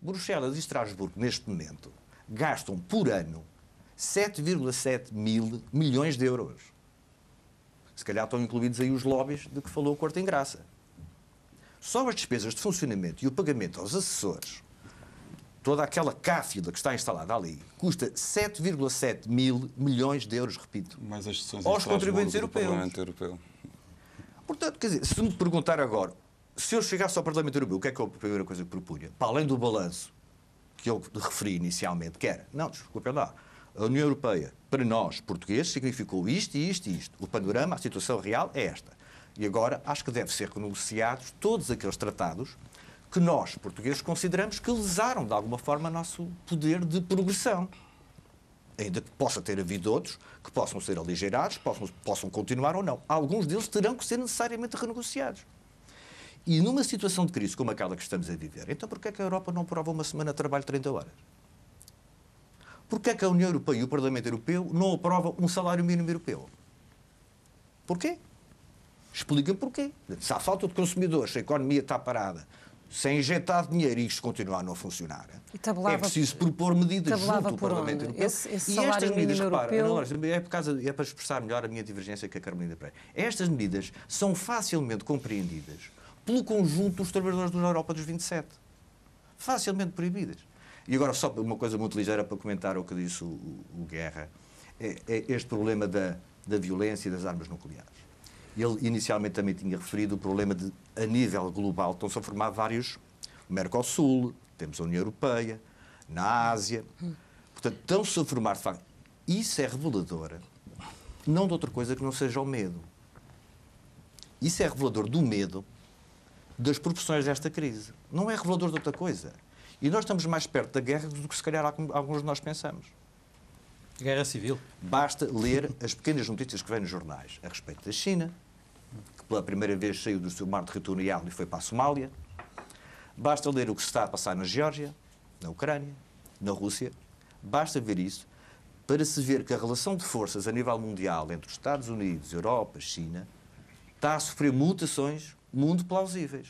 Bruxelas e Estrasburgo, neste momento, gastam por ano 7,7 mil milhões de euros. Se calhar estão incluídos aí os lobbies de que falou o Corte em Graça. Só as despesas de funcionamento e o pagamento aos assessores, toda aquela cáfila que está instalada ali, custa 7,7 mil milhões de euros, repito, mais as sessões aos contribuintes do Parlamento europeus. Europeu. Portanto, quer dizer, se me perguntar agora, se eu chegasse ao Parlamento Europeu, o que é a primeira coisa que propunha? Para além do balanço que eu referi inicialmente, que era, não, desculpem lá, a União Europeia, para nós, portugueses, significou isto e isto e isto. O panorama, a situação real é esta. E agora acho que deve ser renegociados todos aqueles tratados que nós, portugueses, consideramos que lesaram, de alguma forma, o nosso poder de progressão. Ainda que possa ter havido outros que possam ser aligeirados, possam continuar ou não. Alguns deles terão que ser necessariamente renegociados. E numa situação de crise como aquela que estamos a viver, então porquê é que a Europa não aprova uma semana de trabalho de 30 horas? Porquê é que a União Europeia e o Parlamento Europeu não aprovam um salário mínimo europeu? Porquê? Expliquem porquê. Se há falta de consumidores, se a economia está parada, se é injetado dinheiro e isto continuar a não funcionar, é preciso propor medidas junto ao Parlamento Europeu. Esse salário mínimo europeu... É para expressar melhor a minha divergência com a Carmelina Pereira. Estas medidas são facilmente compreendidas pelo conjunto dos trabalhadores da Europa dos 27. Facilmente proibidas. E agora só uma coisa muito ligeira para comentar o que disse o Guerra. É este problema da violência e das armas nucleares. Ele inicialmente também tinha referido o problema de, a nível global, estão-se a formar vários, o Mercosul, temos a União Europeia, na Ásia, portanto, estão-se a formar, de facto, isso é revelador, não de outra coisa que não seja o medo. Isso é revelador do medo das proporções desta crise. Não é revelador de outra coisa. E nós estamos mais perto da guerra do que se calhar alguns de nós pensamos. Guerra civil. Basta ler as pequenas notícias que vêm nos jornais a respeito da China, que pela primeira vez saiu do seu mar territorial e foi para a Somália. Basta ler o que se está a passar na Geórgia, na Ucrânia, na Rússia. Basta ver isso para se ver que a relação de forças a nível mundial entre os Estados Unidos, Europa, China, está a sofrer mutações muito plausíveis.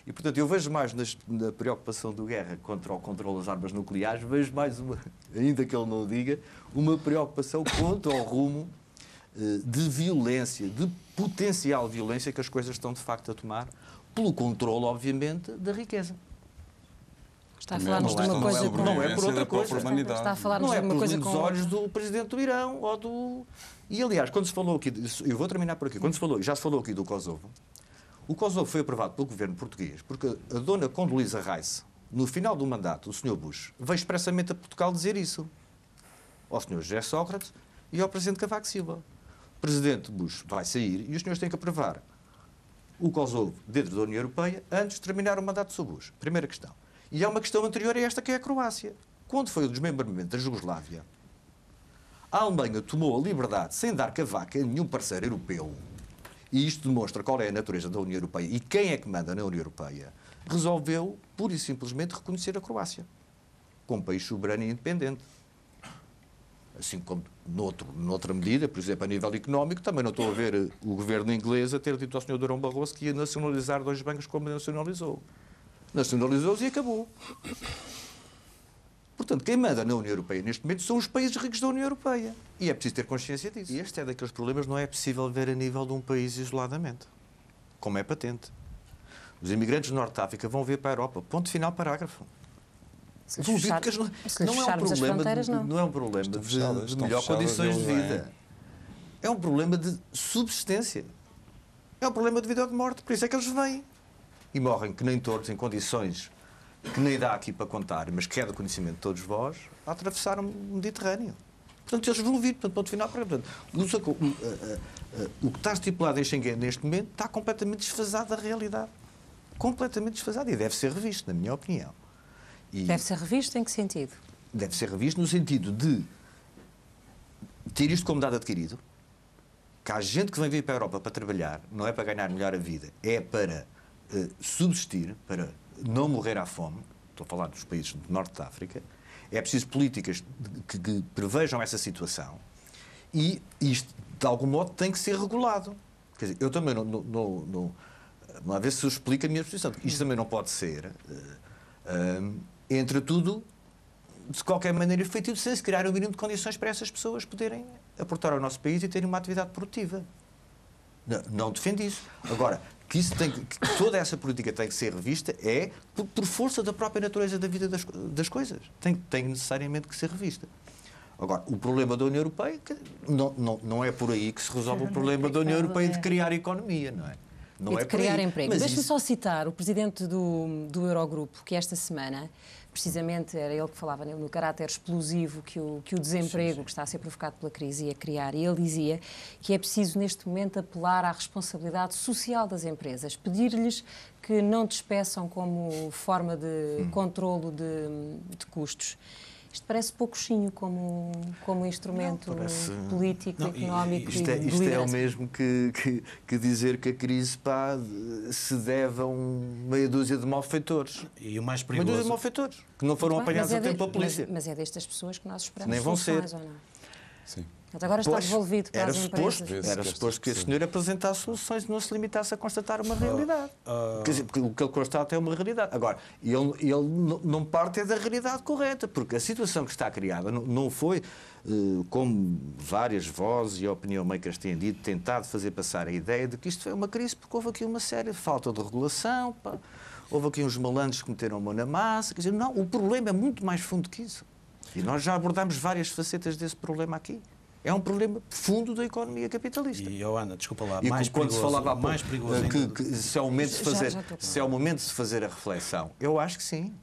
E, portanto, eu vejo mais na preocupação do Guerra contra o controle das armas nucleares, vejo mais uma, ainda que ele não o diga, uma preocupação contra o rumo de violência, de potencial violência que as coisas estão, de facto, a tomar, pelo controle, obviamente, da riqueza. Está a falar-nos de uma coisa com... Não é por outra coisa. Está a falar-nos de uma coisa com... Não é pelos olhos do Presidente do Irão ou do... E, aliás, quando se falou aqui... Eu vou terminar por aqui. Quando se falou, já se falou aqui do Kosovo, o Kosovo foi aprovado pelo governo português porque a dona Condoleezza Rice, no final do mandato do Sr. Bush, veio expressamente a Portugal dizer isso ao Sr. José Sócrates e ao Presidente Cavaco Silva. O Presidente Bush vai sair e os senhores têm que aprovar o Kosovo dentro da União Europeia antes de terminar o mandato do Sr. Bush. Primeira questão. E há uma questão anterior a esta, que é a Croácia. Quando foi o desmembramento da Jugoslávia, a Alemanha tomou a liberdade, sem dar cavaca a nenhum parceiro europeu, e isto demonstra qual é a natureza da União Europeia e quem é que manda na União Europeia, resolveu, pura e simplesmente, reconhecer a Croácia como país soberano e independente. Assim como, noutra medida, por exemplo, a nível económico, também não estou a ver o governo inglês a ter dito ao Sr. Durão Barroso que ia nacionalizar dois bancos como nacionalizou. Nacionalizou-os e acabou. Portanto, quem manda na União Europeia neste momento são os países ricos da União Europeia. E é preciso ter consciência disso. E este é daqueles problemas que não é possível ver a nível de um país isoladamente. Como é patente. Os imigrantes do Norte de África vão vir para a Europa. Ponto final, parágrafo. Não é um problema de melhor condições de vida. É um problema de subsistência. É um problema de vida ou de morte. Por isso é que eles vêm. E morrem, que nem todos, em condições que nem dá aqui para contar, mas que é do conhecimento de todos vós, a atravessar o Mediterrâneo. Portanto, eles vão vir, ponto final. Portanto, o que está estipulado em Schengen neste momento está completamente desfasado da realidade. Completamente desfasado. E deve ser revisto, na minha opinião. Deve ser revisto em que sentido? Deve ser revisto no sentido de ter isto como dado adquirido, que há gente que vem vir para a Europa para trabalhar, não é para ganhar melhor a vida, é para subsistir, para não morrer à fome. Estou a falar dos países do Norte de África. É preciso políticas que prevejam essa situação e isto, de algum modo, tem que ser regulado. Quer dizer, eu também não a ver se eu explico a minha posição. Isto também não pode ser entra tudo de qualquer maneira efetivo, sem se criar um mínimo de condições para essas pessoas poderem aportar ao nosso país e terem uma atividade produtiva. Não defendo isso. Agora, que toda essa política tem que ser revista por força da própria natureza da vida das coisas. Tem necessariamente que ser revista. Agora, o problema da União Europeia não é por aí que se resolve o problema da União Europeia de criar economia, não é? Não e de criar emprego. Deixa-me isso... só citar o presidente do Eurogrupo, que esta semana, precisamente, era ele que falava no caráter explosivo que o desemprego, que está a ser provocado pela crise, ia criar. E ele dizia que é preciso, neste momento, apelar à responsabilidade social das empresas, pedir-lhes que não despeçam como forma de controlo de custos. Isto parece pouquinho como instrumento político, económico isto é o mesmo que dizer que a crise se deve a meia dúzia de malfeitores. E o mais perigoso... Meia dúzia de malfeitores, que não foram apanhados a tempo pela polícia. Mas é destas pessoas que nós esperamos nem vão ser. Ou não? Sim. Mas agora está devolvido para as empresas. Era suposto que esse senhor apresentasse soluções e não se limitasse a constatar uma realidade. Quer dizer, porque o que ele constata é uma realidade. Agora, ele não parte da realidade correta, porque a situação que está criada não foi, como várias vozes e opinion makers têm dito, tentado fazer passar a ideia de que isto foi uma crise porque houve aqui uma séria falta de regulação, houve aqui uns malandros que meteram a mão na massa. Quer dizer, não, o problema é muito mais fundo que isso. E nós já abordámos várias facetas desse problema aqui. É um problema fundo da economia capitalista. E, Ana, desculpa lá, e mais quando perigoso, se falava há pouco, mais perigoso se é o momento de fazer, se é o momento de fazer a reflexão, eu acho que sim.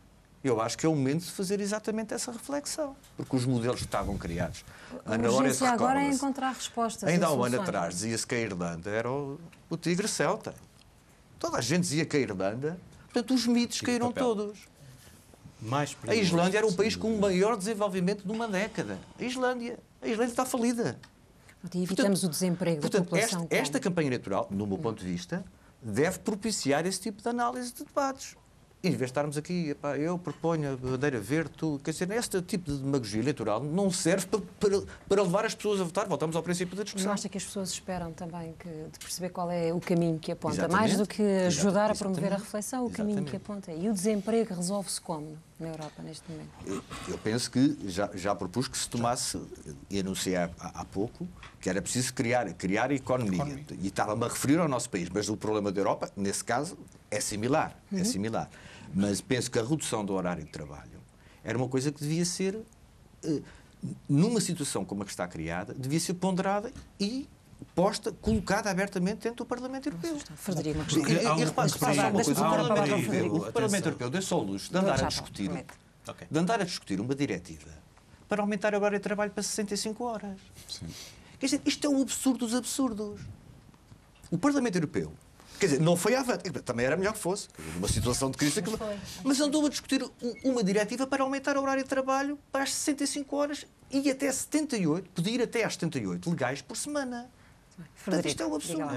Eu acho que é o momento de fazer exatamente essa reflexão. Porque os modelos que estavam criados... A urgência agora é encontrar respostas. Ainda há um ano atrás dizia-se que a Irlanda era o tigre celta. Toda a gente dizia que a Irlanda... Portanto, os mitos caíram todos. A Islândia era o país com o maior desenvolvimento de uma década. A Islândia está falida. E evitamos o desemprego da população. Esta campanha eleitoral, no meu ponto de vista, deve propiciar esse tipo de análise de debates. Em vez de estarmos aqui, eu proponho a bandeira verde, quer dizer, este tipo de demagogia eleitoral não serve para levar as pessoas a votar. Voltamos ao princípio da discussão. Não acha que as pessoas esperam também de perceber qual é o caminho que aponta? Exatamente. Mais do que ajudar a promover a reflexão, o caminho que aponta. E o desemprego resolve-se como na Europa neste momento? Eu penso que já propus que se tomasse, e anunciei há pouco, que era preciso criar economia. E estava-me a referir ao nosso país, mas o problema da Europa, nesse caso, é similar. É similar. Mas penso que a redução do horário de trabalho era uma coisa que devia ser, numa situação como a que está criada, devia ser ponderada e colocada abertamente dentro do Parlamento Europeu. Frederico, e repare uma coisa, o Parlamento Europeu deu-se ao luxo de andar a discutir uma diretiva para aumentar a hora de trabalho para 65 horas. Sim. Quer dizer, isto é um absurdo dos absurdos. O Parlamento Europeu, quer dizer, não foi avante, também era melhor que fosse, numa situação de crise, mas andou a discutir uma diretiva para aumentar o horário de trabalho para as 65 horas e até 78, podia ir até às 78 legais por semana. Portanto, isto é um absurdo.